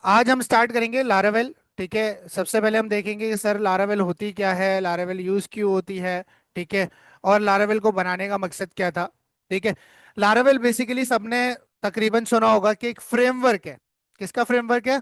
आज हम स्टार्ट करेंगे लारावेल। ठीक है, सबसे पहले हम देखेंगे कि सर लारावेल होती क्या है, लारावेल यूज क्यों होती है। ठीक है, और लारावेल को बनाने का मकसद क्या था। ठीक है, लारावेल बेसिकली सबने तकरीबन सुना होगा कि एक फ्रेमवर्क है। किसका फ्रेमवर्क है?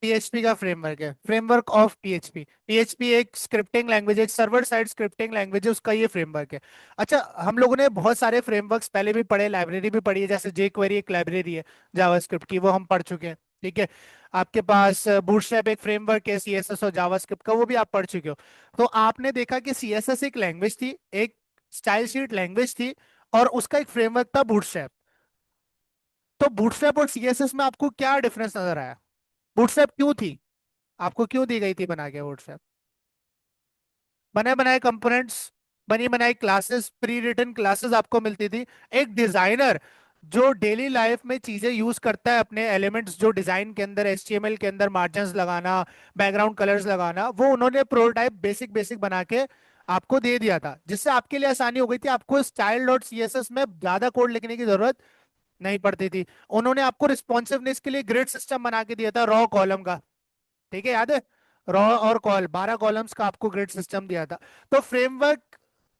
पीएचपी का फ्रेमवर्क है, फ्रेमवर्क ऑफ पीएचपी। पीएचपी एक स्क्रिप्टिंग लैंग्वेज, एक सर्वर साइड स्क्रिप्टिंग लैंग्वेज है, उसका ये फ्रेमवर्क है। अच्छा, हम लोगों ने बहुत सारे फ्रेमवर्क्स पहले भी पढ़े, लाइब्रेरी भी पढ़ी है, जैसे जे क्वेरी एक लाइब्रेरी है जावास्क्रिप्ट की, वो हम पढ़ चुके हैं। ठीक है, आपके पास बूटस्ट्रैप एक फ्रेमवर्क है सीएसएस और जावास्क्रिप्ट का, वो भी आप पढ़ चुके हो। तो आपने देखा कि सीएसएस एक लैंग्वेज थी, एक स्टाइल शीट लैंग्वेज थी, और उसका एक फ्रेमवर्क था बूटस्ट्रैप। तो बूटस्ट्रैप और सीएसएस में आपको क्या डिफरेंस नजर आया? बूटस्ट्रैप क्यों थी, आपको क्यों दी गई थी बना के व्हाट्सएप? बने बनाए कंपोनेंट्स, बनी बनाई क्लासेस, प्री रिटन क्लासेस आपको मिलती थी। एक डिजाइनर जो डेली लाइफ में चीजें यूज करता है, अपने एलिमेंट्स जो डिजाइन के अंदर, एचटीएमएल के अंदर मार्जिन्स लगाना, बैकग्राउंड कलर्स लगाना, वो उन्होंने प्रोटोटाइप बेसिक बेसिक बना के आपको दे दिया था, जिससे आपके लिए आसानी हो गई थी। आपको स्टाइल डॉट सीएसएस में ज्यादा कोड लिखने की जरूरत नहीं पड़ती थी। उन्होंने आपको रिस्पॉन्सिवनेस के लिए ग्रिड सिस्टम बना के दिया था, रॉ कॉलम का। ठीक है, याद है? रॉ और कॉल 12 कॉलम्स का आपको ग्रिड सिस्टम दिया था। तो फ्रेमवर्क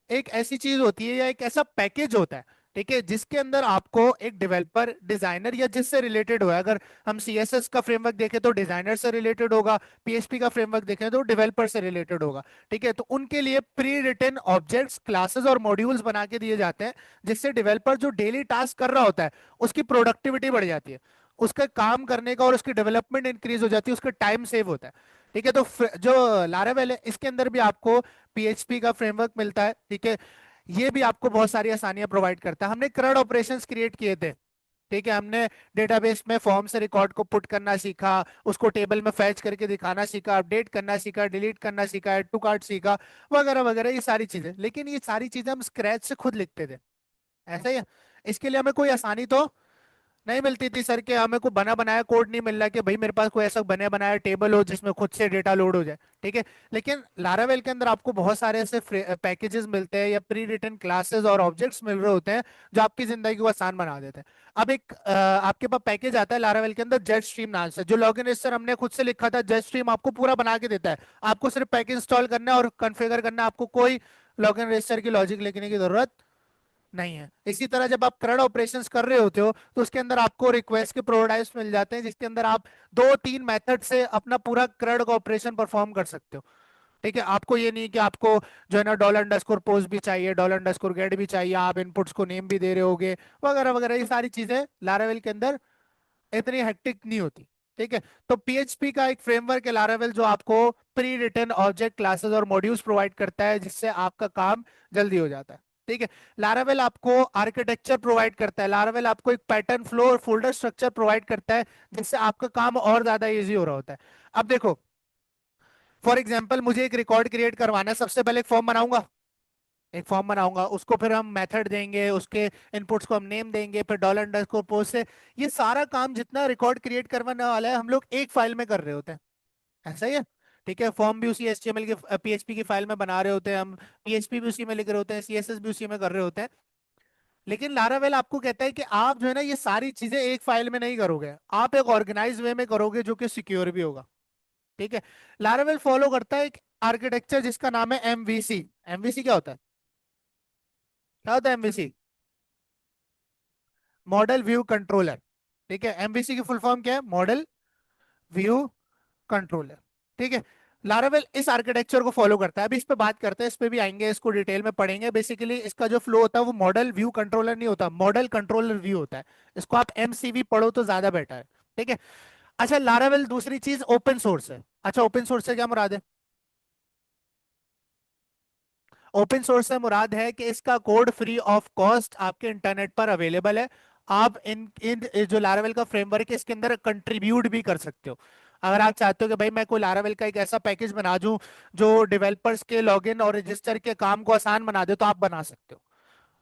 एक ऐसी चीज होती है, या एक ऐसा पैकेज होता है, ठीक है, जिसके अंदर आपको एक डेवलपर, डिजाइनर या जिससे रिलेटेड हो। अगर हम सीएसएस का फ्रेमवर्क देखें तो डिजाइनर से रिलेटेड होगा, पीएचपी का फ्रेमवर्क देखें तो डेवलपर से रिलेटेड होगा। ठीक है, तो उनके लिए प्री रिटन ऑब्जेक्ट्स, क्लासेस और मॉड्यूल्स बना के दिए जाते हैं, जिससे डेवलपर जो डेली टास्क कर रहा होता है उसकी प्रोडक्टिविटी बढ़ जाती है, उसका काम करने का और उसकी डेवलपमेंट इंक्रीज हो जाती है, उसका टाइम सेव होता है। ठीक है, तो जो लारावेल है इसके अंदर भी आपको पीएचपी का फ्रेमवर्क मिलता है। ठीक है, ये भी आपको बहुत सारी आसानियां प्रोवाइड करता है। हमने क्रड ऑपरेशंस क्रिएट किए थे। ठीक है, हमने डेटाबेस में फॉर्म से रिकॉर्ड को पुट करना सीखा, उसको टेबल में फैच करके दिखाना सीखा, अपडेट करना सीखा, डिलीट करना सीखा, ऐड टू कार्ट सीखा, वगैरह वगैरह, ये सारी चीजें। लेकिन ये सारी चीजें हम स्क्रैच से खुद लिखते थे, ऐसा ही है। इसके लिए हमें कोई आसानी तो नहीं मिलती थी सर, के हमें को बना बनाया कोड नहीं मिल रहा कि भाई मेरे पास कोई ऐसा बने बनाया टेबल हो जिसमें खुद से डेटा लोड हो जाए। ठीक है, लेकिन लारावेल के अंदर आपको बहुत सारे ऐसे पैकेजेस मिलते हैं, या प्री रिटन क्लासेस और ऑब्जेक्ट्स मिल रहे होते हैं, जो आपकी जिंदगी को आसान बना देते हैं। अब एक आपके पास पैकेज आता है लारावेल के अंदर, जेट स्ट्रीम नाम से, जो लॉगिन रजिस्टर हमने खुद से लिखा था, जेट स्ट्रीम आपको पूरा बना के देता है। आपको सिर्फ पैकेज इंस्टॉल करना है और कॉन्फ़िगर करना है, आपको कोई लॉगिन रजिस्टर की लॉजिक लिखने की जरूरत नहीं है। इसी तरह जब आप करंट ऑपरेशंस कर रहे होते हो तो उसके अंदर आपको रिक्वेस्ट के प्रोटोटाइप्स मिल जाते हैं, जिसके अंदर आप दो तीन मेथड से अपना पूरा करंट का ऑपरेशन परफॉर्म कर सकते हो। ठीक है, आपको ये नहीं कि आपको जो है ना डॉलर अंडरस्कोर पोस्ट भी चाहिए, डॉलर अंडरस्कोर गेट भी चाहिए, आप इनपुट्स को नेम भी दे रहे होगे, वगैरह वगैरह, ये सारी चीजें लारावेल के अंदर इतनी हेक्टिक नहीं होती। ठीक है, तो पीएचपी का एक फ्रेमवर्क है लारावेल, जो आपको प्री रिटन ऑब्जेक्ट क्लासेस और मॉड्यूल्स प्रोवाइड करता है, जिससे आपका काम जल्दी हो जाता है। ठीक है, लारावेल आपको आर्किटेक्चर प्रोवाइड करता है, लारावेल आपको एक पैटर्न फ्लो और फोल्डर स्ट्रक्चर प्रोवाइड करता है, जिससे आपका काम और ज्यादा इजी हो रहा होता है। अब देखो, फॉर एग्जाम्पल मुझे एक रिकॉर्ड क्रिएट करवाना है, सबसे पहले एक फॉर्म बनाऊंगा, एक फॉर्म बनाऊंगा, उसको फिर हम मेथड देंगे, उसके इनपुट्स को हम नेम देंगे, फिर डॉलर अंडरस्कोर पोस्ट से ये सारा काम जितना रिकॉर्ड क्रिएट करवाने वाला है हम लोग एक फाइल में कर रहे होते हैं। ऐसा ही है। ठीक है, फॉर्म भी उसी एचटीएमएल के पीएचपी की फाइल में बना रहे होते हैं हम, पीएचपी भी उसी में लिख रहे होते हैं, सीएसएस भी उसी में कर रहे होते हैं। लेकिन लारावेल आपको कहता है कि आप जो है ना ये सारी चीजें एक फाइल में नहीं करोगे, आप एक ऑर्गेनाइज वे में करोगे, जो कि सिक्योर भी होगा। ठीक है, लारावेल फॉलो करता है एक आर्किटेक्चर जिसका नाम है एमवीसी। एमवीसी क्या होता है? क्या होता है एमवीसी? Model view controller. ठीक है, एमवीसी की फुल फॉर्म क्या है? Model view controller. ठीक है, लारावेल इस आर्किटेक्चर को फॉलो करता है। अभी इस पे बात करते हैं, इस पे भी आएंगे, इसको डिटेल में पढ़ेंगे। बेसिकली इसका जो फ्लो होता है वो मॉडल व्यू कंट्रोलर नहीं होता, मॉडल कंट्रोलर व्यू होता है। इसको आप एमसीवी पढ़ो तो ज्यादा बेटर है। ठीक है, अच्छा, लारावेल दूसरी चीज ओपन सोर्स है। अच्छा, ओपन सोर्स से क्या मुराद है? ओपन सोर्स से मुराद है कि इसका कोड फ्री ऑफ कॉस्ट आपके इंटरनेट पर अवेलेबल है। आप इन इन जो लारावेल का फ्रेमवर्क है इसके अंदर कंट्रीब्यूट भी कर सकते हो। अगर आप चाहते हो कि भाई मैं कोई लारावेल का एक ऐसा पैकेज बना दूं जो डेवलपर्स के लॉगिन और रजिस्टर के काम को आसान बना दे, तो आप बना सकते हो।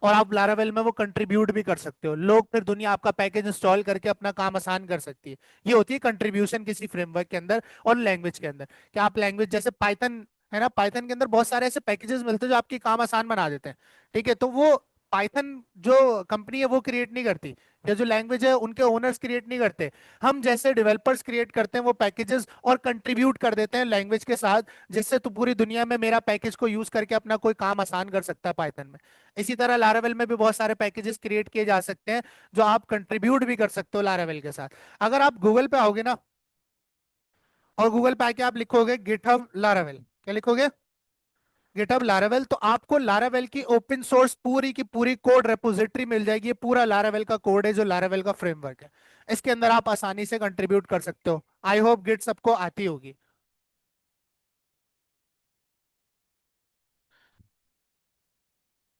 और आप लारावेल में वो कंट्रीब्यूट भी कर सकते हो, लोग फिर दुनिया आपका पैकेज इंस्टॉल करके अपना काम आसान कर सकती है। ये होती है कंट्रीब्यूशन किसी फ्रेमवर्क के अंदर और लैंग्वेज के अंदर। कि आप लैंग्वेज जैसे पाइथन है ना, पाइथन के अंदर बहुत सारे ऐसे पैकेजेस मिलते हैं जो आपकी काम आसान बना देते हैं। ठीक है, तो वो पाइथन जो कंपनी है वो क्रिएट नहीं करती, या जो लैंग्वेज है उनके ओनर्स क्रिएट नहीं करते। हम जैसे डेवलपर्स क्रिएट करते हैं वो पैकेजेस और कंट्रीब्यूट कर देते हैं लैंग्वेज के साथ, जिससे तू पूरी दुनिया में मेरा पैकेज को यूज करके अपना कोई काम आसान कर सकता है पाइथन में। इसी तरह लारावेल में भी बहुत सारे पैकेजेस क्रिएट किए जा सकते हैं जो आप कंट्रीब्यूट भी कर सकते हो लारावेल के साथ। अगर आप गूगल पे आओगे ना, और गूगल पे आके आप लिखोगे गिटहब लारावेल, क्या लिखोगे? गिटहब लारावेल, तो आपको लारावेल की ओपन सोर्स पूरी की पूरी कोड रेपोजिटरी मिल जाएगी। ये पूरा लारावेल का कोड है जो लारावेल का फ्रेमवर्क है। इसके अंदर आप आसानी से कंट्रीब्यूट कर सकते हो। आई होप गिट सबको आती होगी।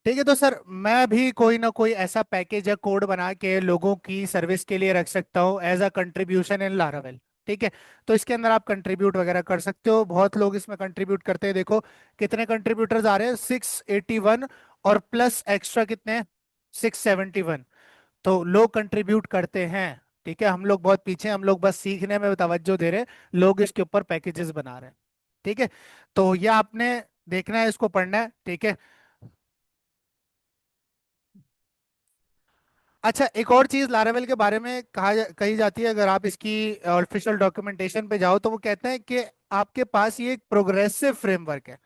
ठीक है, तो सर मैं भी कोई ना कोई ऐसा पैकेज या कोड बना के लोगों की सर्विस के लिए रख सकता हूँ as a contribution in Laravel. ठीक है, तो इसके अंदर आप कंट्रीब्यूट वगैरह कर सकते हो। बहुत लोग इसमें कंट्रीब्यूट करते हैं, देखो कितने कंट्रीब्यूटर्स आ रहे हैं, 681, और प्लस एक्स्ट्रा कितने, 671। तो लोग कंट्रीब्यूट करते हैं। ठीक है, हम लोग बहुत पीछे हैं, हम लोग बस सीखने में तवज्जो दे रहे हैं, लोग इसके ऊपर पैकेजेस बना रहे हैं। ठीक है, तो ये आपने देखना है, इसको पढ़ना है। ठीक है। अच्छा, एक और चीज लारावेल के बारे में कही जाती है, अगर आप इसकी ऑफिशियल डॉक्यूमेंटेशन पे जाओ तो वो कहते हैं कि आपके पास ये एक प्रोग्रेसिव फ्रेमवर्क है।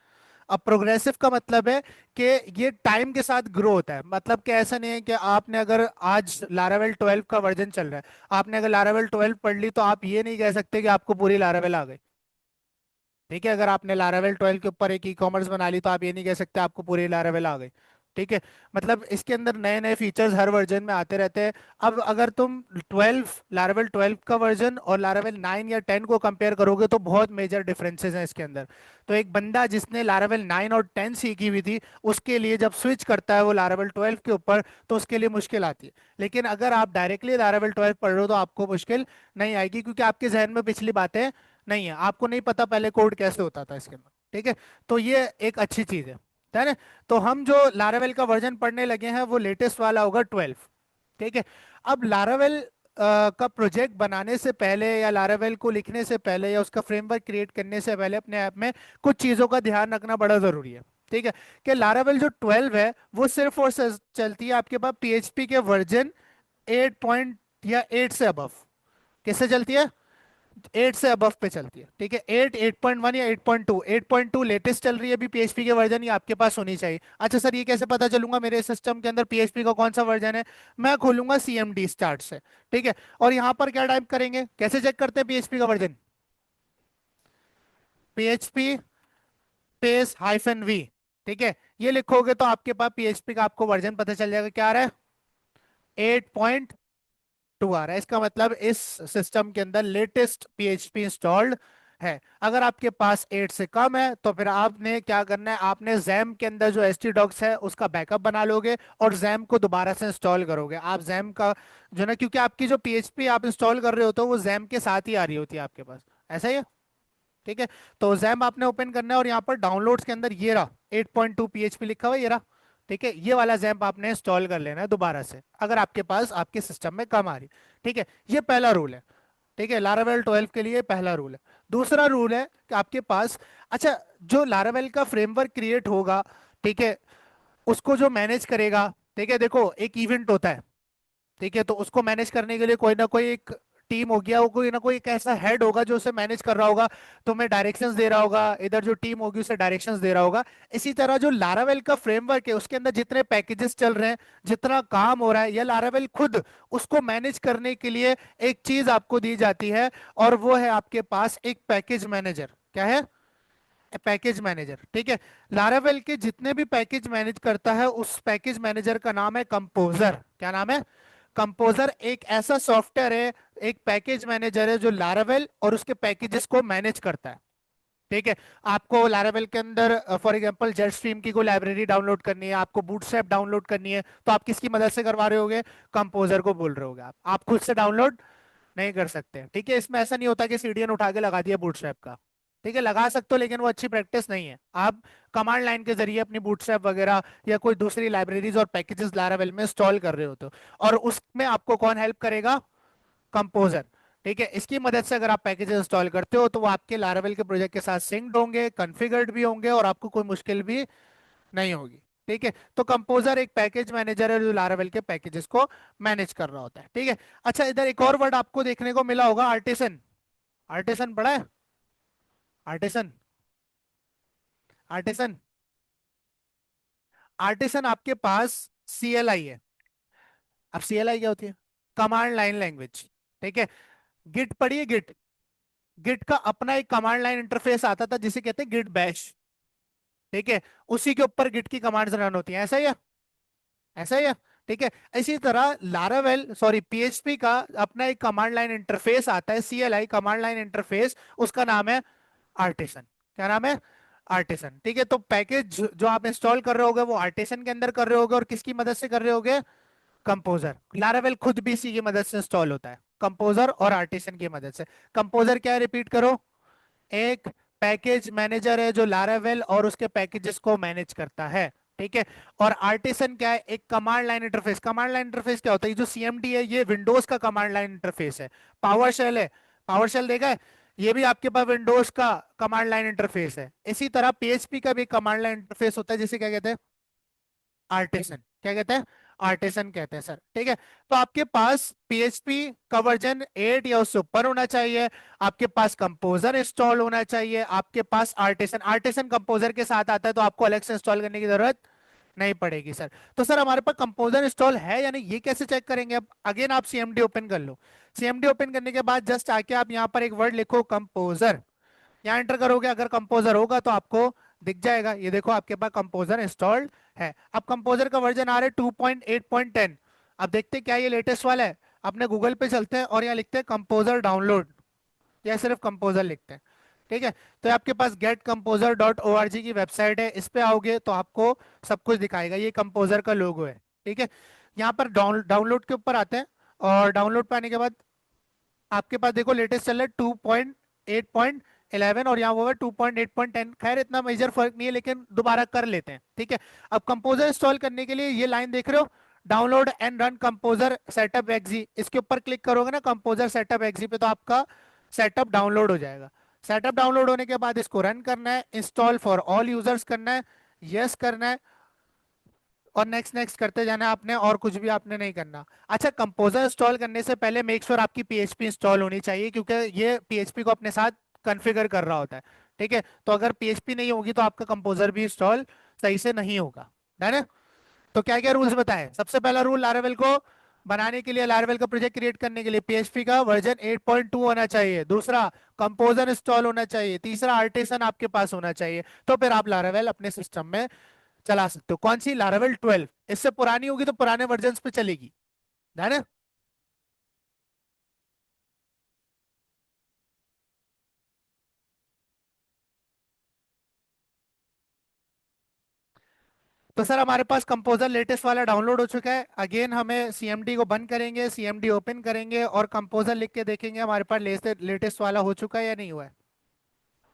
अब प्रोग्रेसिव का मतलब है कि ये टाइम के साथ ग्रो होता है। मतलब कि ऐसा नहीं है कि आपने अगर आज लारावेल 12 का वर्जन चल रहा है, आपने अगर लारावेल 12 पढ़ ली तो आप ये नहीं कह सकते कि आपको पूरी लारावेल आ गई। ठीक है, अगर आपने लारावेल 12 के ऊपर एक ई कॉमर्स बना ली तो आप ये नहीं कह सकते आपको पूरी लारावेल आ गई। ठीक है, मतलब इसके अंदर नए नए फीचर्स हर वर्जन में आते रहते हैं। अब अगर तुम 12 लारावेल 12 का वर्जन और लारावेल 9 या 10 को कंपेयर करोगे तो बहुत मेजर डिफरेंसेस हैं इसके अंदर। तो एक बंदा जिसने लारावेल 9 और 10 सीखी हुई थी, उसके लिए जब स्विच करता है वो लारावेल 12 के ऊपर, तो उसके लिए मुश्किल आती है। लेकिन अगर आप डायरेक्टली लारावेल 12 पढ़ रहे हो तो आपको मुश्किल नहीं आएगी, क्योंकि आपके जहन में पिछली बातें नहीं है, आपको नहीं पता पहले कोड कैसे होता था इसके अंदर। ठीक है, तो ये एक अच्छी चीज है ना? तो हम जो लारावेल का वर्जन पढ़ने लगे हैं वो लेटेस्ट वाला होगा 12। ठीक है, अब लारावेल का प्रोजेक्ट बनाने से पहले या लारावेल को लिखने से पहले या उसका फ्रेमवर्क क्रिएट करने से पहले अपने ऐप में कुछ चीजों का ध्यान रखना बड़ा जरूरी है। ठीक है, कि लारावेल जो 12 है वो सिर्फ और चलती है आपके पास पीएचपी के वर्जन 8 पॉइंट या 8 से अबव। किससे चलती है? 8 से अबव पे चलती है। ठीक है, 8, 8.1 या 8.2, 8.2 लेटेस्ट चल रही है अभी पीएचपी के वर्जन, ये आपके पास होनी चाहिए। अच्छा सर, ये कैसे पता चलूंगा मेरे सिस्टम के अंदर पीएचपी का कौन सा वर्जन है? मैं खोलूंगा सीएमडी स्टार्ट से। ठीक है, और यहाँ पर क्या टाइप करेंगे, कैसे चेक करते हैं पीएचपी का वर्जन? PHP space -v। ठीक है, ये लिखोगे तो आपके पास पीएचपी का आपको वर्जन पता चल जाएगा, क्या आ रहा है? 8.2 आ रहा है। इसका मतलब इस सिस्टम के अंदर लेटेस्ट पीएचपी इंस्टॉल्ड है। अगर आपके पास 8 से कम है तो फिर आपने क्या करना है, आपने जैम के अंदर जो htdocs है उसका बैकअप बना लोगे और जैम को दोबारा से इंस्टॉल करोगे। आप जैम का जो ना, क्योंकि आपकी जो पीएचपी आप इंस्टॉल कर रहे होते हो वो जैम के साथ ही आ रही होती है आपके पास, ऐसा ही है। ठीक है, तो जैम आपने ओपन करना है और यहाँ पर डाउनलोड्स के अंदर ये रहा 8.2 पीएचपी लिखा हुआ है, ये रहा। ठीक है, ये वाला जैम्प आपने इंस्टॉल कर लेना है दोबारा से, अगर आपके पास आपके सिस्टम में कम आ रही। ठीक है, ये पहला रूल है। ठीक है, लारावेल 12 के लिए पहला रूल है। दूसरा रूल है कि आपके पास, अच्छा, जो लारावेल का फ्रेमवर्क क्रिएट होगा, ठीक है, उसको जो मैनेज करेगा, ठीक है, देखो एक इवेंट होता है। ठीक है, तो उसको मैनेज करने के लिए कोई ना कोई एक टीम हो गया, वो कोई ना कोई एक ऐसा हेड होगा जो उसे मैनेज कर रहा होगा, तुम्हें डायरेक्शंस दे रहा होगा, इधर जो टीम होगी उसे डायरेक्शंस दे रहा होगा। इसी तरह जो लारावेल का फ्रेमवर्क है उसके अंदर जितने पैकेजेस चल रहे हैं, जितना काम हो रहा है, या लारावेल खुद उसको मैनेज करने के लिए एक चीज आपको दी जाती है, और वो है आपके पास एक पैकेज मैनेजर। क्या है? Package manager. ठीक है, लारावेल के जितने भी पैकेज मैनेज करता है उस पैकेज मैनेजर का नाम है कंपोजर। क्या नाम है? कंपोजर एक ऐसा सॉफ्टवेयर है, एक पैकेज मैनेजर है जो लारावेल और उसके पैकेजेस को मैनेज करता है। ठीक है, आपको लारावेल के अंदर फॉर एग्जांपल जेट स्ट्रीम की कोई लाइब्रेरी डाउनलोड करनी है, आपको बूटस्ट्रैप डाउनलोड करनी है, तो आप किसकी मदद से करवा रहे होगे? कंपोजर को बोल रहे होगे। आप खुद से डाउनलोड नहीं कर सकते। ठीक है, इसमें ऐसा नहीं होता कि सीडीएन उठा के लगा दिया बूटस्ट्रैप का। ठीक है, लगा सकते हो लेकिन वो अच्छी प्रैक्टिस नहीं है। आप कमांड लाइन के जरिए अपनी बूटस्ट्रैप वगैरह या कोई दूसरी लाइब्रेरीज और पैकेजेस लारावेल में इंस्टॉल कर रहे होते हो, और उसमें आपको कौन हेल्प करेगा? कंपोजर। ठीक है, इसकी मदद से अगर आप पैकेजेस इंस्टॉल करते हो तो वो आपके लारावेल के प्रोजेक्ट के साथ सिंक्ड होंगे, कॉन्फ़िगर्ड भी होंगे, और आपको कोई मुश्किल भी नहीं होगी। ठीक है, तो कंपोजर एक पैकेज मैनेजर है जो लारावेल के पैकेजेस को मैनेज कर रहा होता है। ठीक है। अच्छा, इधर एक और वर्ड आपको देखने को मिला होगा, आर्टिसन। आर्टिसन पढ़ा है? आर्टिसन। आर्टिसन। आर्टिसन आपके पास CLI है। अब CLI क्या होती है? Command line language. ठीक है। गिट पढ़िए, गिट। गिट का अपना एक कमांड लाइन इंटरफेस आता था जिसे कहते हैं गिट बैश। ठीक है। उसी के ऊपर गिट की कमांड्स रन होती हैं, ऐसा ही है? ऐसा ही है। ठीक है। इसी तरह लारावेल, सॉरी, PHP का अपना एक कमांड लाइन इंटरफेस आता है, CLI कमांड लाइन इंटरफेस। उसका नाम है आर्टिसन। क्या नाम है? आर्टिसन। ठीक है। तो पैकेज जो आप इंस्टॉल कर रहे होगे वो आर्टिसन के अंदर कर रहे होगे, और किसकी मदद से कर रहे होगे? कंपोजर। लारावेल खुद भी इसी की मदद से इंस्टॉल होता है, कंपोजर और आर्टिसन की मदद से। कंपोजर क्या है, रिपीट करो? एक पैकेज मैनेजर है जो लारावेल और उसके पैकेजेस को मैनेज करता है। ठीक है। और आर्टिसन क्या है? एक command line interface. Command line interface क्या होता है? ये जो CMD है ये विंडोज का कमांड लाइन इंटरफेस है। पावर शेल है, पावर शेल देखा है? ये भी आपके पास विंडोज का कमांड लाइन इंटरफेस है। इसी तरह PHP का भी कमांड लाइन इंटरफेस होता है, जिसे क्या कहते हैं? आर्टिसन। क्या कहते हैं? आर्टिसन कहते हैं, सर। ठीक है। तो आपके पास PHP का वर्जन 8 या उससे ऊपर होना चाहिए, आपके पास कंपोजर इंस्टॉल होना चाहिए, आपके पास आर्टिसन। आर्टिसन कंपोजर के साथ आता है तो आपको अलग से इंस्टॉल करने की जरूरत नहीं पड़ेगी, सर। तो सर हमारे पास कंपोजर इंस्टॉल है या नहीं, ये कैसे चेक करेंगे? अब अगेन आप CMD ओपन कर लो। CMD ओपन करने के बाद जस्ट आके आप यहाँ पर एक वर्ड लिखो, कंपोजर। यहाँ एंटर करोगे, अगर कंपोजर होगा तो आपको दिख जाएगा, ये देखो आपके पास कंपोजर इंस्टॉल्ड है। अब कंपोजर का वर्जन आ रहा है 2.8.10। अब देखते हैं क्या ये लेटेस्ट वाला है। अपने गूगल पे चलते हैं और यहाँ लिखते हैं कंपोजर डाउनलोड, या सिर्फ कंपोजर लिखते हैं। ठीक है। तो ये आपके पास getcomposer.org की वेबसाइट है, इस पे आओगे तो आपको सब कुछ दिखाएगा, ये कंपोजर का लोगो है। ठीक है। यहाँ पर डाउनलोड के ऊपर आते हैं, और डाउनलोड पे आने के बाद आपके पास देखो लेटेस्ट चल रहा है 2.8.11, और यहाँ वो है 2.8.10। खैर इतना मेजर फर्क नहीं है, लेकिन दोबारा कर लेते हैं। ठीक है। अब कंपोजर इंस्टॉल करने के लिए ये लाइन देख रहे हो, download and run composer setup exe, इसके ऊपर क्लिक करोगे ना कंपोजर सेटअप एक्जी पे, तो आपका सेटअप डाउनलोड हो जाएगा। सेटअप डाउनलोड होने के बाद इसको रन करना है, इंस्टॉल फॉर ऑल यूजर्स करना है, यस करना है, और नेक्स्ट नेक्स्ट करते जाना है आपने, और कुछ भी आपने नहीं करना। अच्छा, कंपोजर इंस्टॉल करने से पहले मेक श्योर आपकी PHP इंस्टॉल होनी चाहिए, क्योंकि ये PHP को अपने साथ कॉन्फ़िगर कर रहा होता है। ठीक है। तो अगर PHP नहीं होगी तो आपका कंपोजर भी इंस्टॉल सही से नहीं होगा। है ना? तो क्या क्या रूल्स बताएं? सबसे पहला रूल, लारावेल को बनाने के लिए, लारावेल का प्रोजेक्ट क्रिएट करने के लिए PHP का वर्जन 8.2 होना चाहिए। दूसरा, कंपोजर इंस्टॉल होना चाहिए। तीसरा, आर्टिसन आपके पास होना चाहिए। तो फिर आप लारावेल अपने सिस्टम में चला सकते हो। कौन सी? लारावेल 12। इससे पुरानी होगी तो पुराने वर्जन पे चलेगी, है ना? तो सर हमारे पास कंपोजर लेटेस्ट वाला डाउनलोड हो चुका है। अगेन हमें CMD को बंद करेंगे, CMD ओपन करेंगे, और कंपोजर लिख के देखेंगे हमारे पास लेटेस्ट वाला हो चुका है या नहीं हुआ है।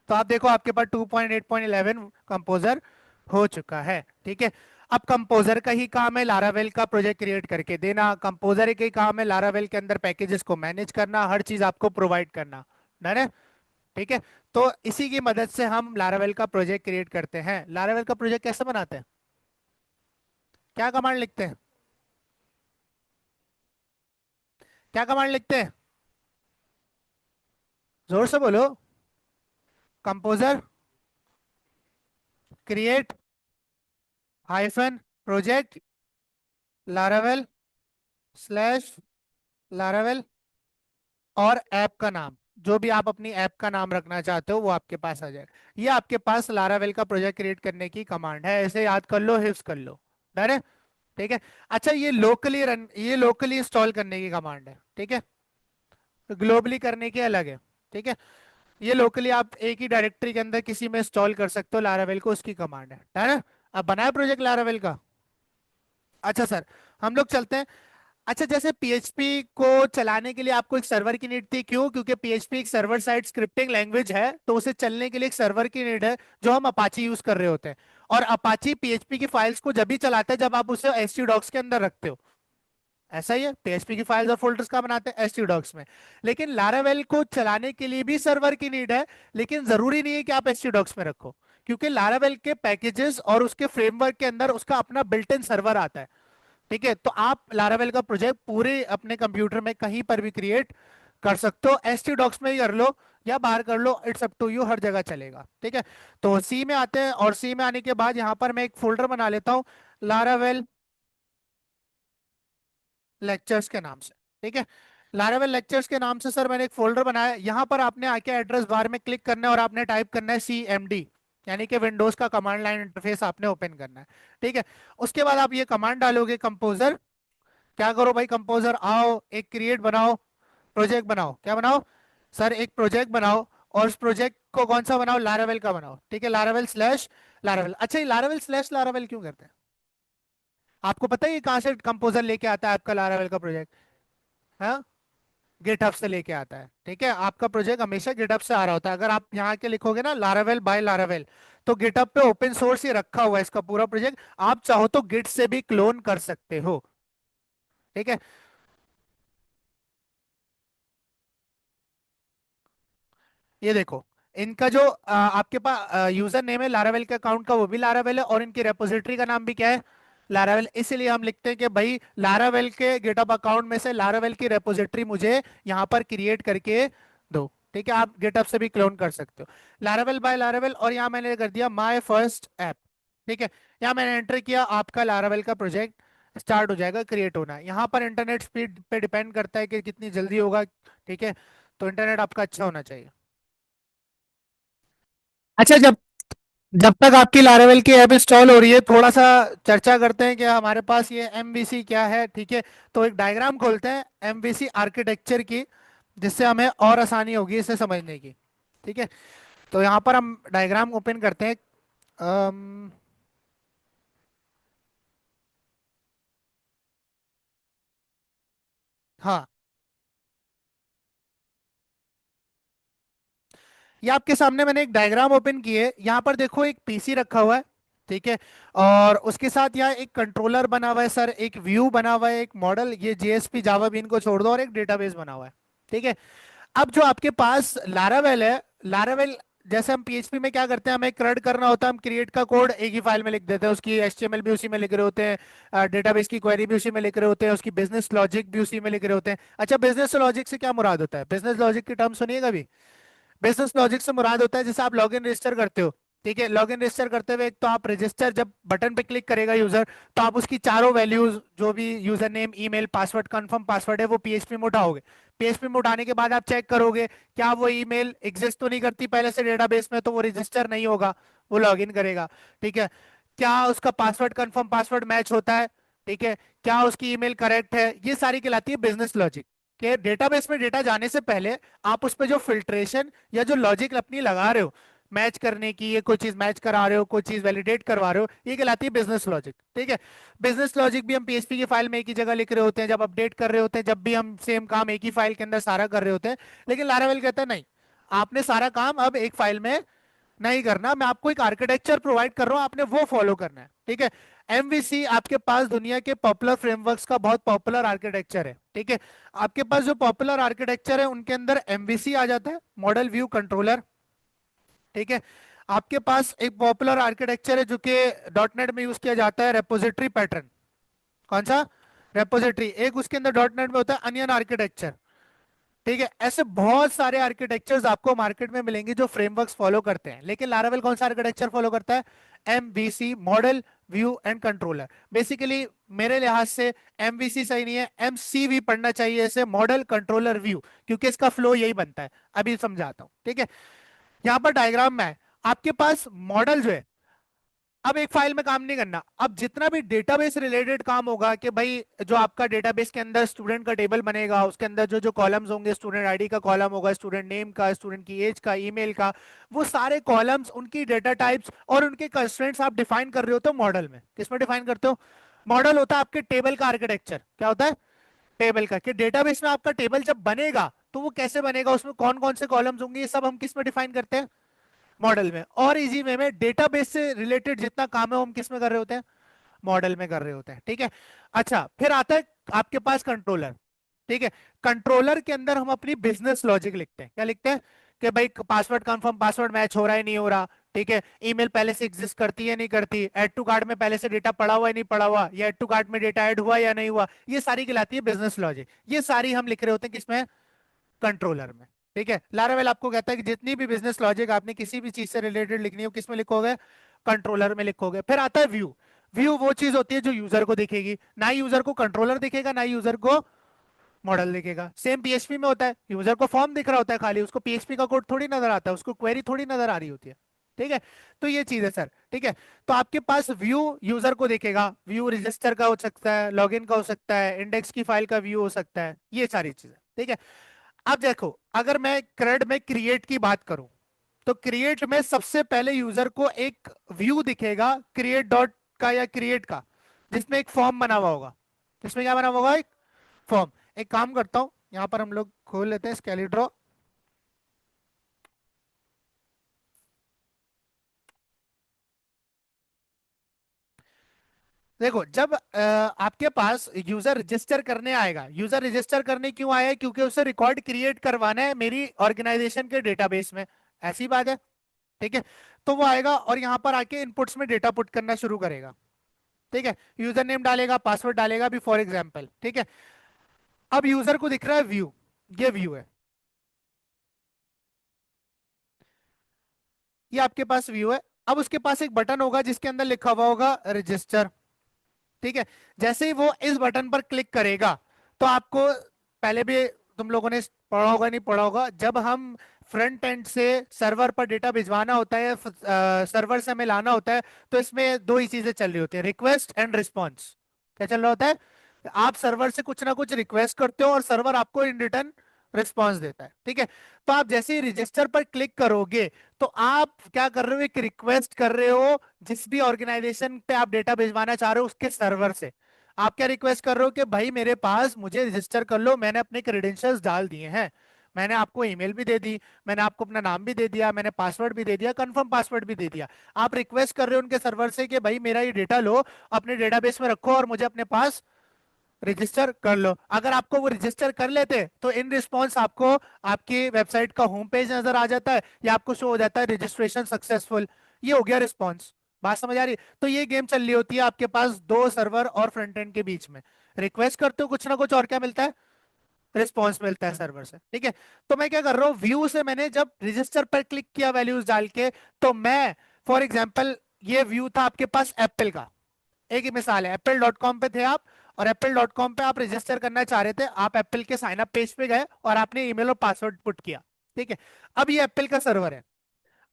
तो आप देखो आपके पास 2.8.11 कंपोजर हो चुका है। ठीक है। अब कंपोजर का ही काम है लारावेल का प्रोजेक्ट क्रिएट करके देना, कंपोजर का ही काम है लारावेल के अंदर पैकेजेस को मैनेज करना, हर चीज आपको प्रोवाइड करना। डन है? ठीक है। तो इसी की मदद से हम लारावेल का प्रोजेक्ट क्रिएट करते हैं। लारावेल का प्रोजेक्ट कैसे बनाते हैं? क्या कमांड लिखते हैं? क्या कमांड लिखते हैं? जोर से बोलो। Composer create hyphen project Laravel slash Laravel, और ऐप का नाम, जो भी आप अपनी ऐप का नाम रखना चाहते हो वो आपके पास आ जाएगा। ये आपके पास लारावेल का प्रोजेक्ट क्रिएट करने की कमांड है, ऐसे याद कर लो, हिफ्स कर लो। डन है? ठीक है। अच्छा, ये लोकली इंस्टॉल करने की कमांड है। ठीक है। ग्लोबली करने की अलग है। ठीक है। ये लोकली आप एक ही डायरेक्टरी के अंदर किसी में इंस्टॉल कर सकते हो लारावेल को, उसकी कमांड है ना? अब बनाया प्रोजेक्ट लारावेल का? अच्छा सर, हम लोग चलते हैं। अच्छा, जैसे PHP को चलाने के लिए आपको एक सर्वर की नीड थी, क्यों? क्योंकि PHP एक सर्वर साइड स्क्रिप्टिंग लैंग्वेज है, तो उसे चलने के लिए एक सर्वर की नीड है, जो हम अपाची यूज कर रहे होते हैं। और अपाची PHP की फाइल्स को जब भी चलाता है जब आप उसे htdocs के अंदर रखते हो। ऐसा ही है, PHP की फाइल्स और फोल्डर्स का बनाते हैं htdocs में। लेकिन लारावेल को चलाने के लिए भी सर्वर की नीड है, लेकिन जरूरी नहीं है कि आप htdocs में रखो। क्योंकि लारावेल के पैकेजेस और उसके फ्रेमवर्क के अंदर उसका अपना बिल्ट इन सर्वर आता है। ठीक है, तो आप लारावेल का प्रोजेक्ट पूरे अपने कंप्यूटर में कहीं पर भी क्रिएट कर सकते हो, एस टी डॉक्स में ही कर लो या बाहर कर लो, इट्स अप टू यू, हर जगह चलेगा। ठीक है, तो सी में आते हैं, और सी में आने के बाद यहाँ पर मैं एक फोल्डर बना लेता हूँ लारावेल लेक्चर्स के नाम से। ठीक है, लारावेल लेक्चर्स के नाम से सर मैंने एक फोल्डर बनाया है। यहाँ पर आपने आके एड्रेस बार में क्लिक करना है और आपने टाइप करना है CMD, यानी कि विंडोज का कमांड लाइन इंटरफेस आपने ओपन करना है। ठीक है, उसके बाद आप ये कमांड डालोगे कंपोजर, क्या करो भाई कंपोजर आओ एक क्रिएट बनाओ, प्रोजेक्ट बनाओ, क्या बनाओ सर, एक प्रोजेक्ट बनाओ, और उस प्रोजेक्ट को कौन सा बनाओ, लारावेल का बनाओ। ठीक है, लारावेल स्लैश लारावेल। अच्छा, ये लारावेल स्लैश लारावेल क्यों करते हैं, आपको पता है ये कहाँ से कंपोजर लेके आता है आपका लारावेल का प्रोजेक्ट? हाँ, गिटहब से लेके आता है। ठीक है, आपका प्रोजेक्ट हमेशा गिटहब से आ रहा होता है। अगर आप यहाँ के लिखोगे ना लारावेल बाय लारावेल, तो गिटहब पे ओपन सोर्स ही रखा हुआ है इसका पूरा प्रोजेक्ट, आप चाहो तो गिट से भी क्लोन कर सकते हो। ठीक है, ये देखो, इनका जो आपके पास यूजर नेम है लारावेल के अकाउंट का, वो भी लारावेल है, और इनकी रेपोजिटरी का नाम भी क्या है, लारावेल। इसीलिए हम लिखते हैं कि भाई लारावेल के गिटहब अकाउंट में से लारावेल की रेपोजिटरी मुझे यहाँ पर क्रिएट करके दो। ठीक है, आप गिटहब से भी क्लोन कर सकते हो, लारावेल बाय लारावेल। और यहाँ मैंने कर दिया माय फर्स्ट ऐप। ठीक है, यहाँ मैंने एंटर किया, आपका लारावेल का प्रोजेक्ट स्टार्ट हो जाएगा, क्रिएट होना है। यहाँ पर इंटरनेट स्पीड पे डिपेंड करता है कि कितनी जल्दी होगा। ठीक है, तो इंटरनेट आपका अच्छा होना चाहिए। अच्छा, जब जब तक आपकी लारावेल की ऐप इंस्टॉल हो रही है, थोड़ा सा चर्चा करते हैं कि हमारे पास ये MVC क्या है। ठीक है, तो एक डायग्राम खोलते हैं MVC आर्किटेक्चर की, जिससे हमें और आसानी होगी इसे समझने की। ठीक है, तो यहाँ पर हम डायग्राम ओपन करते हैं। अम, हाँ, ये आपके सामने मैंने एक डायग्राम ओपन की है। यहाँ पर देखो एक पीसी रखा हुआ है। ठीक है, और उसके साथ यहाँ एक कंट्रोलर बना हुआ है सर, एक व्यू बना हुआ है, एक मॉडल, ये JSP जावा बीन को छोड़ दो, और एक डेटाबेस बना हुआ है। ठीक है, अब जो आपके पास लारावेल है, लारावेल जैसे हम PHP में क्या करते हैं, हमें क्रड करना होता है, हम क्रिएट का कोड एक ही फाइल में लिख देते हैं, उसकी HTML भी उसी में लिख रहे होते हैं, डेटाबेस की क्वेरी भी उसी में लिख रहे होते हैं, उसकी बिजनेस लॉजिक भी उसी में लिख रहे होते हैं। अच्छा, बिजनेस लॉजिक से क्या मुराद होता है, बिजनेस लॉजिक की टर्म सुनिएगा भी। बिजनेस लॉजिक से मुराद होता है जैसे आप लॉगिन रजिस्टर करते हो। ठीक है, लॉगिन रजिस्टर करते हुए एक तो आप रजिस्टर जब बटन पे क्लिक करेगा यूजर, तो आप उसकी चारों वैल्यूज, जो भी user name, email, password, confirm password है, वो PHP में उठाओगे। PHP में उठाने के बाद आप चेक करोगे क्या वो ईमेल एग्जिस्ट तो नहीं करती पहले से डेटाबेस में, तो वो रजिस्टर नहीं होगा, वो लॉगिन करेगा। ठीक है, क्या उसका पासवर्ड, कंफर्म पासवर्ड मैच होता है? ठीक है, क्या उसकी ईमेल करेक्ट है? ये सारी कहलाती है बिजनेस लॉजिक। के डेटाबेस में डेटा जाने से पहले आप उस पर जो फिल्ट्रेशन या जो लॉजिक अपनी लगा रहे हो मैच करने की, ये कोई चीज मैच करा रहे हो, कोई चीज वैलिडेट करवा रहे हो, ये कहलाती है बिजनेस लॉजिक। ठीक है, बिजनेस लॉजिक भी हम PHP की फाइल में एक ही जगह लिख रहे होते हैं, जब अपडेट कर रहे होते हैं, जब भी हम सेम काम एक ही फाइल के अंदर सारा कर रहे होते हैं। लेकिन लारावेल कहता है नहीं, आपने सारा काम अब एक फाइल में नहीं करना, मैं आपको एक आर्किटेक्चर प्रोवाइड कर रहा हूं, आपने वो फॉलो करना है। ठीक है, MVC आपके पास दुनिया के पॉपुलर फ्रेमवर्क्स का बहुत पॉपुलर आर्किटेक्चर है। ठीक है, आपके पास जो पॉपुलर आर्किटेक्चर है उनके अंदर MVC आ जाता है, मॉडल व्यू कंट्रोलर। ठीक है, आपके पास एक पॉपुलर आर्किटेक्चर है जो कि डॉटनेट में यूज किया जाता है, रेपोजिटरी पैटर्न। कौन सा? रेपोजिटरी। एक उसके अंदर डॉटनेट में होता है अनियन आर्किटेक्चर। ठीक है, ऐसे बहुत सारे आर्किटेक्चर्स आपको मार्केट में मिलेंगे जो फ्रेमवर्क्स फॉलो करते हैं, लेकिन लारावेल कौन सा आर्किटेक्चर फॉलो करता है? MVC, model view and controller. Basically मेरे लिहाज से MVC सही नहीं है, MCV पढ़ना चाहिए इसे, मॉडल कंट्रोलर व्यू, क्योंकि इसका फ्लो यही बनता है। अभी समझाता हूँ। ठीक है, यहाँ पर डायग्राम में है, आपके पास मॉडल जो है, अब एक फाइल में काम नहीं करना, अब जितना भी डेटाबेस रिलेटेड काम होगा कि भाई जो आपका डेटाबेस के अंदर स्टूडेंट का टेबल बनेगा, उसके अंदर जो जो कॉलम्स होंगे, स्टूडेंट आईडी का कॉलम होगा, स्टूडेंट नेम का, स्टूडेंट की एज का, ईमेल का, वो सारे कॉलम्स, उनकी डेटा टाइप्स और उनके कंस्ट्रेंट्स आप डिफाइन कर रहे हो तो मॉडल में, किसमें डिफाइन करते हो? मॉडल होता है आपके टेबल का आर्किटेक्चर। क्या होता है? टेबल का, कि डेटाबेस में आपका टेबल जब बनेगा तो वो कैसे बनेगा, उसमें कौन कौन से कॉलम्स होंगे, ये सब हम किस में डिफाइन करते हैं? मॉडल में। और इजी वे में डेटाबेस से रिलेटेड जितना काम है वो हम किस में कर रहे होते हैं? मॉडल में कर रहे होते हैं। ठीक है, अच्छा फिर आता है आपके पास कंट्रोलर। ठीक है, कंट्रोलर के अंदर हम अपनी बिजनेस लॉजिक लिखते हैं। क्या लिखते हैं? कि भाई पासवर्ड कंफर्म पासवर्ड मैच हो रहा है नहीं हो रहा। ठीक है, ईमेल पहले से एग्जिस्ट करती है नहीं करती, ऐड टू कार्ट में पहले से डेटा पड़ा हुआ है नहीं पड़ा हुआ, या ऐड टू कार्ट में डेटा ऐड हुआ या नहीं हुआ, ये सारी कहलाती है बिजनेस लॉजिक। ये सारी हम लिख रहे होते हैं किसमें, कंट्रोलर में। ठीक है, लारावेल आपको कहता है कि जितनी भी बिजनेस लॉजिक आपने किसी भी चीज से रिलेटेड लिखनी हो किसमें लिखोगे, कंट्रोलर में लिखोगे। फिर आता है व्यू। व्यू वो चीज होती है जो यूजर को दिखेगी, ना यूजर को कंट्रोलर दिखेगा ना यूजर को मॉडल दिखेगा। सेम पीएचपी में होता है, यूजर को फॉर्म दिख रहा होता है खाली, उसको पीएचपी का कोड थोड़ी नजर आता है, उसको क्वेरी थोड़ी नजर आ रही होती है। ठीक है, तो ये चीज है सर। ठीक है, तो आपके पास व्यू यूजर को देखेगा, व्यू रजिस्टर का हो सकता है, लॉगिन का हो सकता है, इंडेक्स की फाइल का व्यू हो सकता है, ये सारी चीजें। ठीक है, अब देखो अगर मैं क्रेड में क्रिएट की बात करूं, तो क्रिएट में सबसे पहले यूजर को एक व्यू दिखेगा क्रिएट डॉट का या क्रिएट का, जिसमें एक फॉर्म बना हुआ होगा। जिसमें क्या बना हुआ होगा, एक फॉर्म। एक काम करता हूं, यहां पर हम लोग खोल लेते हैं स्केलीड्रो। देखो जब आपके पास यूजर रजिस्टर करने आएगा, यूजर रजिस्टर करने क्यों आया है, क्योंकि उसे रिकॉर्ड क्रिएट करवाना है मेरी ऑर्गेनाइजेशन के डेटाबेस में। ऐसी बात है। ठीक है, तो वो आएगा और यहाँ पर आके इनपुट्स में डेटा पुट करना शुरू करेगा। ठीक है, यूजर नेम डालेगा, पासवर्ड डालेगा भी फॉर एग्जाम्पल। ठीक है, अब यूजर को दिख रहा है व्यू, ये व्यू है, ये आपके पास व्यू है। अब उसके पास एक बटन होगा जिसके अंदर लिखा हुआ होगा रजिस्टर। ठीक है, जैसे ही वो इस बटन पर क्लिक करेगा, तो आपको पहले भी तुम लोगों ने पढ़ा होगा नहीं पढ़ा होगा, जब हम फ्रंट एंड से सर्वर पर डेटा भिजवाना होता है, सर्वर से हमें लाना होता है, तो इसमें दो ही चीजें चल रही होती है, रिक्वेस्ट एंड रिस्पॉन्स। क्या चल रहा होता है, आप सर्वर से कुछ ना कुछ रिक्वेस्ट करते हो और सर्वर आपको इन रिटर्न रिस्पॉन्स देता है। ठीक है, तो आप जैसे ही रजिस्टर पर क्लिक करोगे, तो आप क्या कर रहे हो, एक रिक्वेस्ट कर रहे हो जिस भी ऑर्गेनाइजेशन पे आप डेटा भिजवाना चाह रहे हो उसके सर्वर से। आप क्या रिक्वेस्ट कर रहे हो कि भाई मेरे पास मुझे रजिस्टर कर लो, मैंने अपने क्रेडेंशियल्स डाल दिए हैं, मैंने आपको ईमेल भी दे दी, मैंने आपको अपना नाम भी दे दिया, मैंने पासवर्ड भी दे दिया, कंफर्म पासवर्ड भी दे दिया। आप रिक्वेस्ट कर रहे हो उनके सर्वर से कि भाई मेरा ये डेटा लो, अपने डेटाबेस में रखो और मुझे अपने पास रजिस्टर कर लो। अगर आपको वो रजिस्टर कर लेते तो इन रिस्पॉन्स आपको आपकी वेबसाइट का होम पेज नजर आ जाता है, या आपको शो हो जाता है रजिस्ट्रेशन सक्सेसफुल। ये हो गया रिस्पॉन्स। बात समझ आ रही है? तो ये गेम चल रही होती है आपके पास दो सर्वर और फ्रंट एंड के बीच में। रिक्वेस्ट करते हो कुछ ना कुछ और क्या मिलता है, रिस्पॉन्स मिलता है सर्वर से। ठीक है, तो मैं क्या कर रहा हूँ, व्यू से मैंने जब रजिस्टर पर क्लिक किया वैल्यूज डाल के, तो मैं फॉर एग्जाम्पल, ये व्यू था आपके पास एप्पल का, एक ही मिसाल है, एप्पल डॉट कॉम पे थे आप, और एप्पल डॉट कॉम पे आप रजिस्टर करना चाह रहे थे, आप एप्पल के साइन अप पेज पे गए और आपने ईमेल और पासवर्ड पुट किया। ठीक है, अब ये एप्पल का सर्वर है।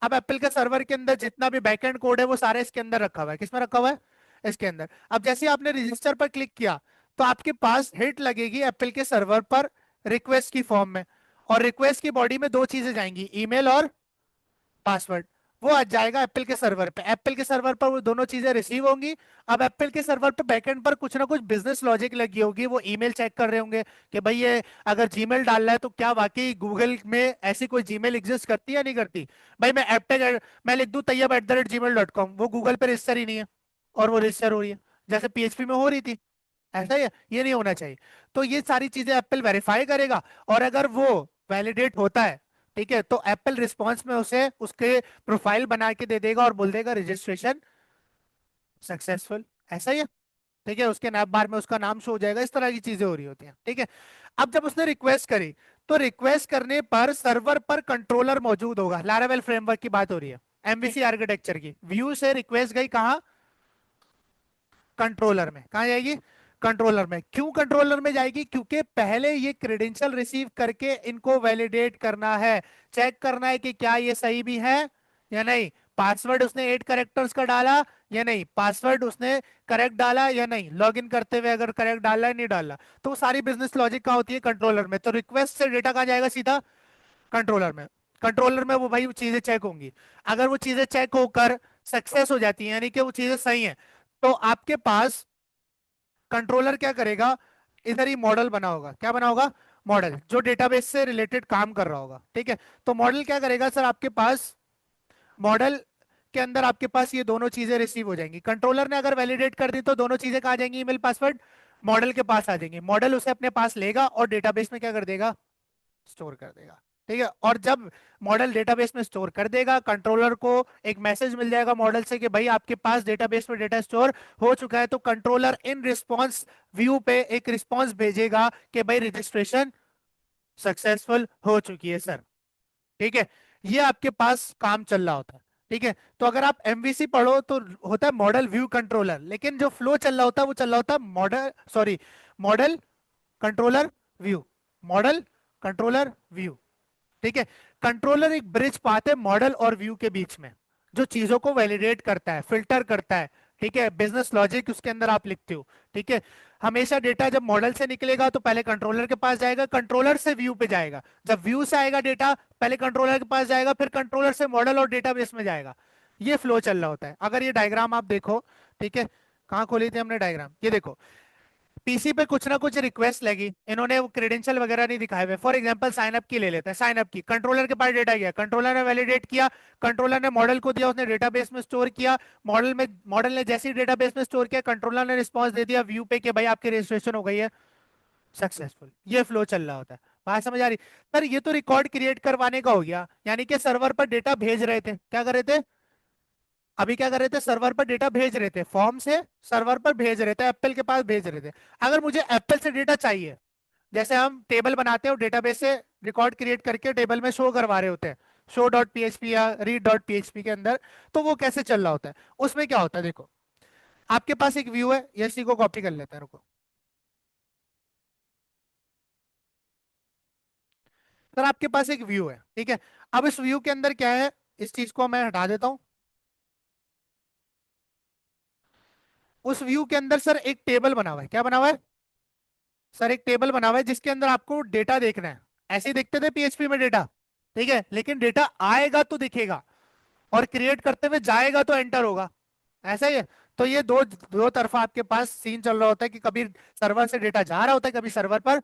अब एप्पल के सर्वर के अंदर जितना भी बैकएंड कोड है वो सारे इसके अंदर रखा हुआ है। किसमें रखा हुआ है, इसके अंदर। अब जैसे ही आपने रजिस्टर पर क्लिक किया, तो आपके पास हिट लगेगी एप्पल के सर्वर पर रिक्वेस्ट की फॉर्म में, और रिक्वेस्ट की बॉडी में दो चीजें जाएंगी, ईमेल और पासवर्ड। वो आ जाएगा एप्पल के सर्वर पे, एप्पल के सर्वर पर वो दोनों चीजें रिसीव होंगी। अब एप्पल के सर्वर पे बैकएंड पर कुछ ना कुछ बिजनेस लॉजिक लगी होगी, वो ईमेल चेक कर रहे होंगे कि भाई ये अगर जीमेल डाल रहा है तो क्या वाकई गूगल में ऐसी कोई जीमेल एग्जिस्ट करती है या नहीं करती। भाई मैं एपटेक मैं लिख दूं तैयब@gmail.com, वो गूगल पे रजिस्टर ही नहीं है, और वो रजिस्टर हो रही है जैसे पीएचपी में हो रही थी। ऐसा ही है, ये नहीं होना चाहिए। तो ये सारी चीजें एप्पल वेरीफाई करेगा, और अगर वो वैलिडेट होता है, ठीक है, तो एप्पल रिस्पॉन्स में उसे उसके प्रोफाइल बना के दे देगा और बोल देगा रजिस्ट्रेशन सक्सेसफुल। ऐसा ही है। ठीक है, उसके नैप बार में उसका नाम शो हो जाएगा। इस तरह की चीजें हो रही होती हैं। ठीक है, अब जब उसने रिक्वेस्ट करी, तो रिक्वेस्ट करने पर सर्वर पर कंट्रोलर मौजूद होगा। लैरावेल फ्रेमवर्क की बात हो रही है, एमवीसी आर्किटेक्चर की। व्यू से रिक्वेस्ट गई कहाँ, कंट्रोलर में। कहा जाएगी, कंट्रोलर में। क्यों कंट्रोलर में जाएगी, क्योंकि पहले ये क्रेडेंशियल रिसीव करके इनको वैलिडेट करना है, चेक करना है कि क्या ये सही भी है या नहीं। पासवर्ड उसने 8 कैरेक्टर्स का डाला या नहीं, पासवर्ड उसने करेक्ट डाला या नहीं, लॉगिन करते हुए अगर करेक्ट डाला है नहीं डाला। तो वो सारी बिजनेस लॉजिक कहाँ होती है, कंट्रोलर में। तो रिक्वेस्ट से डेटा कहाँ जाएगा, सीधा कंट्रोलर में। कंट्रोलर में वो भाई वो चीजें चेक होंगी। अगर वो चीजें चेक होकर सक्सेस हो जाती हैं, यानी कि वो चीजें सही हैं, तो आपके पास कंट्रोलर क्या करेगा, इधर ही मॉडल बना होगा। क्या बना होगा, मॉडल, जो डेटाबेस से रिलेटेड काम कर रहा होगा। ठीक है, तो मॉडल क्या करेगा सर, आपके पास मॉडल के अंदर आपके पास ये दोनों चीजें रिसीव हो जाएंगी। कंट्रोलर ने अगर वैलिडेट कर दी तो दोनों चीजें कहाँ जाएंगी, ईमेल पासवर्ड मॉडल के पास आ जाएंगी। मॉडल उसे अपने पास लेगा और डेटाबेस में क्या कर देगा, स्टोर कर देगा। ठीक है। और जब मॉडल डेटाबेस में स्टोर कर देगा, कंट्रोलर को एक मैसेज मिल जाएगा मॉडल से कि भाई आपके पास डेटाबेस में डेटा स्टोर हो चुका है, तो कंट्रोलर इन रिस्पॉन्स व्यू पे एक रिस्पॉन्स भेजेगा कि भाई रजिस्ट्रेशन सक्सेसफुल हो चुकी है सर। ठीक है। ये आपके पास काम चल रहा होता है। ठीक है। तो अगर आप एमवीसी पढ़ो तो होता है मॉडल व्यू कंट्रोलर, लेकिन जो फ्लो चल रहा होता है वो चल रहा होता है model, sorry, model controller view, model controller view. ठीक है। कंट्रोलर एक ब्रिज पाथ है मॉडल और व्यू के बीच में, जो चीजों को वैलिडेट करता है, फिल्टर करता है। ठीक है। बिजनेस लॉजिक उसके अंदर आप लिखते हो। ठीक है। हमेशा डेटा जब मॉडल से निकलेगा तो पहले कंट्रोलर के पास जाएगा, कंट्रोलर से व्यू पे जाएगा, जब व्यू से आएगा डेटा पहले कंट्रोलर के पास जाएगा, फिर कंट्रोलर से मॉडल और डेटाबेस में जाएगा। ये फ्लो चल रहा होता है। अगर ये डायग्राम आप देखो, ठीक है, कहाँ खोली थी हमने डायग्राम, ये देखो। पीसी पे कुछ ना कुछ रिक्वेस्ट लगी, इन्होंने वो क्रेडेंशियल वगैरह नहीं दिखाए हुए, फॉर एग्जांपल साइन अप की ले लेते हैं, साइन अप की, कंट्रोलर के पास डेटा गया, कंट्रोलर ने वैलिडेट किया, कंट्रोलर ने मॉडल को दिया, उसने डेटाबेस में स्टोर किया, मॉडल ने जैसे ही डेटाबेस में स्टोर किया, कंट्रोलर ने रिस्पॉन्स दे दिया व्यू पे कि भाई आपकी रजिस्ट्रेशन हो गई है सक्सेसफुल। ये फ्लो चल रहा होता है। बात समझ आ रही? सर ये तो रिकॉर्ड क्रिएट करवाने का हो गया, यानी कि सर्वर पर डेटा भेज रहे थे, क्या कर रहे थे अभी, क्या कर रहे थे, सर्वर पर डेटा भेज रहे थे, फॉर्म से सर्वर पर भेज रहे थे, एप्पल के पास भेज रहे थे। अगर मुझे एप्पल से डेटा चाहिए, जैसे हम टेबल बनाते हैं और डेटाबेस से रिकॉर्ड क्रिएट करके टेबल में शो करवा रहे होते हैं, शो डॉट पीएचपी या रीड डॉट पीएचपी के अंदर, तो वो कैसे चल रहा होता है? उसमें क्या होता है देखो, आपके पास एक व्यू है, ये इसी को कॉपी कर लेते हैं, रुको। सर आपके पास एक व्यू है, ठीक है। अब इस व्यू के अंदर क्या है, इस चीज को मैं हटा देता हूं। उस व्यू के अंदर सर एक टेबल बना हुआ है, क्या बना हुआ है सर? एक टेबल बना हुआ है जिसके अंदर आपको डेटा देखना है। ऐसे ही देखते थे पीएचपी में डेटा, ठीक है, लेकिन डेटा आएगा तो दिखेगा, और क्रिएट करते हुए जाएगा तो एंटर होगा, ऐसा ही है। तो ये दो दो तरफा आपके पास सीन चल रहा होता है कि कभी सर्वर से डेटा जा रहा होता है, कभी सर्वर पर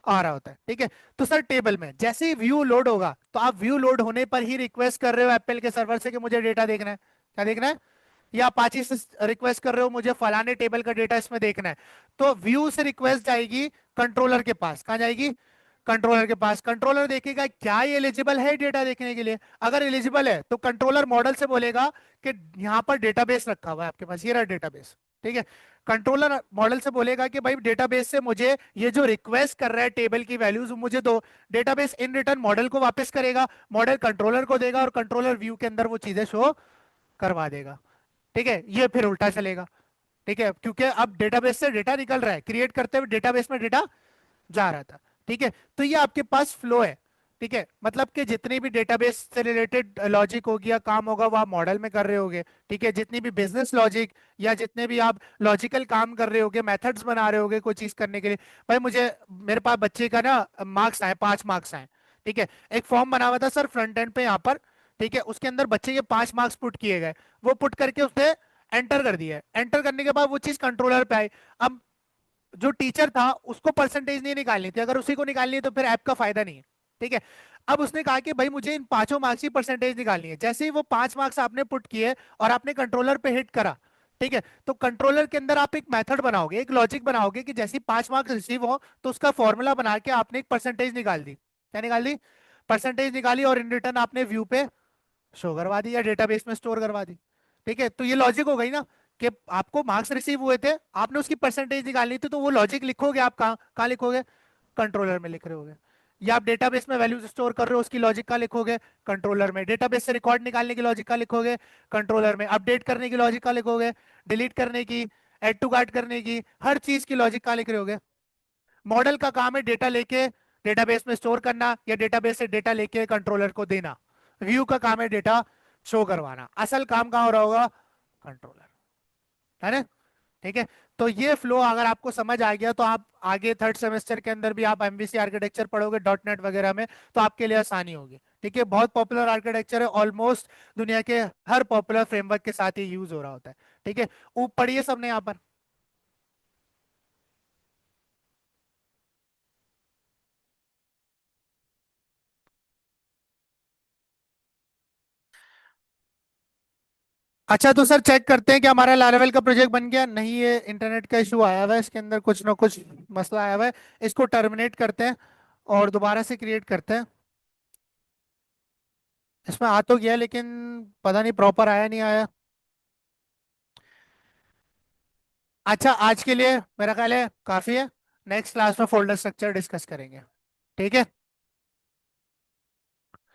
आ रहा होता है। ठीक है। तो सर टेबल में जैसे ही व्यू लोड होगा, तो आप व्यू लोड होने पर ही रिक्वेस्ट कर रहे हो एप्पल के सर्वर से कि मुझे डेटा देखना है, क्या देखना है, या अपाची से रिक्वेस्ट कर रहे हो मुझे फलाने टेबल का डेटा इसमें देखना है, तो व्यू से रिक्वेस्ट जाएगी कंट्रोलर के पास, कहाँ जाएगी, कंट्रोलर के पास। कंट्रोलर देखेगा क्या ये एलिजिबल है डेटा देखने के लिए, अगर एलिजिबल है तो कंट्रोलर मॉडल से बोलेगा कि यहाँ पर डेटाबेस रखा हुआ है आपके पास, ये रहा डेटाबेस। ठीक है। कंट्रोलर मॉडल से बोलेगा कि भाई डेटाबेस से मुझे ये जो रिक्वेस्ट कर रहा है टेबल की वैल्यूज मुझे दो। डेटाबेस इन रिटर्न मॉडल को वापस करेगा, मॉडल कंट्रोलर को देगा, और कंट्रोलर व्यू के अंदर वो चीजें शो करवा देगा। ठीक है। ये फिर उल्टा चलेगा। ठीक है, क्योंकि अब डेटाबेस से डेटा निकल रहा है, क्रिएट करते हुए डेटाबेस में डेटा जा रहा था। ठीक है। तो ये आपके पास फ्लो है। ठीक है, मतलब कि जितनी भी डेटाबेस से रिलेटेड लॉजिक होगी या काम होगा वो आप मॉडल में कर रहे होगे। ठीक है। जितनी भी बिजनेस लॉजिक या जितने भी आप लॉजिकल काम कर रहे होगे, मेथड्स बना रहे होगे कोई चीज करने के लिए, भाई मुझे, मेरे पास बच्चे का ना मार्क्स आए, 5 मार्क्स आए। ठीक है। एक फॉर्म बना हुआ था सर फ्रंट एंड पे यहाँ पर, ठीक है, उसके अंदर बच्चे के 5 मार्क्स पुट किए गए, वो पुट करके उसने एंटर कर दिया, एंटर करने के बाद वो चीज कंट्रोलर पे आई। अब जो टीचर था उसको परसेंटेज नहीं निकालनी थी, अगर उसी को निकालनी है तो फिर ऐप का फायदा नहीं है। ठीक है। अब उसने कहा कि भाई मुझे इन 5 मार्क्स की परसेंटेज निकालनी है, जैसे ही वो 5 मार्क्स आपने पुट किए और आपने कंट्रोलर पे हिट करा, ठीक है, तो कंट्रोलर के अंदर आप एक मेथड बनाओगे, एक लॉजिक बनाओगे कि जैसे ही 5 मार्क्स रिसीव हो तो उसका फॉर्मूला बना के आपने एक परसेंटेज निकाल दी, क्या निकाल दी, परसेंटेज निकाली, और इन रिटर्न आपने व्यू पे शो करवा दी या डेटाबेस में स्टोर करवा दी। ठीक है। तो ये लॉजिक हो गई ना, कि आपको मार्क्स रिसीव हुए थे, आपने उसकी परसेंटेज निकालनी थी, तो वो लॉजिक लिखोगे आप कहाँ कहाँ लिखोगे, कंट्रोलर में लिख रहे होगे। या आप डेटाबेस में वैल्यूज स्टोर कर रहे हो, उसकी लॉजिक का लिखोगे कंट्रोलर में। डेटाबेस से रिकॉर्ड निकालने की लॉजिक का लिखोगे कंट्रोलर में। अपडेट करने की लॉजिक का लिखोगे, डिलीट करने की, ऐड टू कार्ट करने की, हर चीज की लॉजिक का लिख रहे होगे। मॉडल का काम है डेटा लेके डेटाबेस में स्टोर करना, या डेटाबेस से डेटा लेके कंट्रोलर को देना। व्यू का काम है डेटा शो करवाना, असल काम कहाँ हो रहा होगा, कंट्रोलर, है ना? ठीक है। तो ये फ्लो अगर आपको समझ आ गया तो आप आगे थर्ड सेमेस्टर के अंदर भी आप एमवीसी आर्किटेक्चर पढ़ोगे डॉट नेट वगैरह में, तो आपके लिए आसानी होगी। ठीक है, बहुत पॉपुलर आर्किटेक्चर है, ऑलमोस्ट दुनिया के हर पॉपुलर फ्रेमवर्क के साथ ये यूज हो रहा होता है। ठीक है, ऊपर पढ़िए सबने यहाँ पर। अच्छा, तो सर चेक करते हैं कि हमारा लारावेल का प्रोजेक्ट बन गया नहीं, ये इंटरनेट का इशू आया हुआ है, इसके अंदर कुछ ना कुछ मसला आया हुआ है। इसको टर्मिनेट करते हैं और दोबारा से क्रिएट करते हैं। इसमें आ तो गया, लेकिन पता नहीं प्रॉपर आया नहीं आया। अच्छा, आज के लिए मेरा ख्याल है काफी है। नेक्स्ट क्लास में फोल्डर स्ट्रक्चर डिस्कस करेंगे। ठीक है।